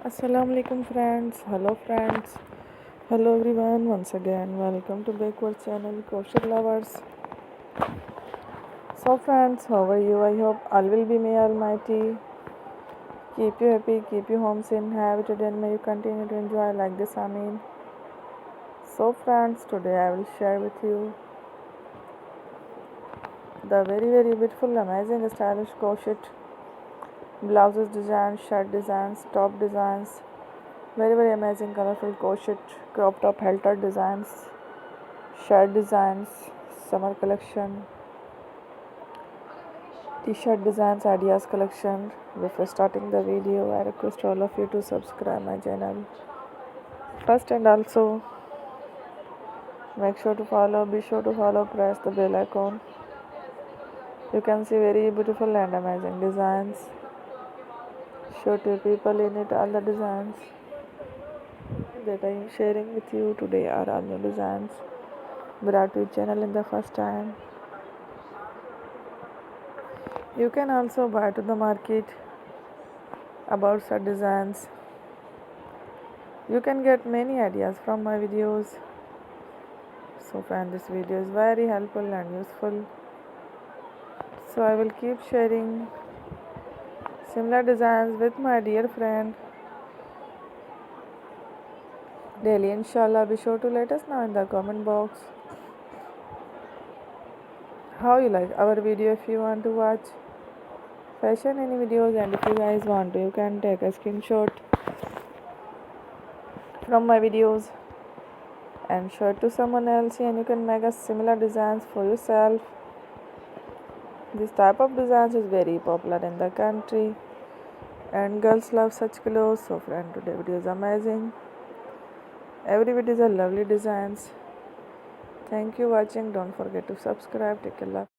Assalamu alaikum friends. Hello friends. Hello everyone. Once again, welcome to Backward channel Crochet Lovers. So friends, how are you? I hope all will be may Almighty. Keep you happy, keep you home safe, have it and may you continue to enjoy like this. Amin. So friends, today I will share with you the very beautiful, amazing, stylish crochet blouses designs, shirt designs, top designs. Very amazing, colorful crochet crop top halter designs, shirt designs, summer collection, t-shirt designs, ideas collection. Before starting the video, I request all of you to subscribe my channel first, and also be sure to follow, press the bell icon. You can see very beautiful and amazing designs. Show to people in it. All the designs that I am sharing with you today are all new designs brought to your channel in the first time. You can also buy to the market about such designs. You can get many ideas from my videos. So friend, this video is very helpful and useful. So I will keep sharing similar designs with my dear friend daily, inshallah. Be sure to let us know in the comment box how you like our video. If you want to watch fashion any videos, and if you guys want to, you can take a screenshot from my videos and show it to someone else, and you can make a similar designs for yourself. This type of designs is very popular in the country and girls love such clothes. So friend, today video is amazing. Every video is a lovely designs. Thank you watching. Don't forget to subscribe. Take care.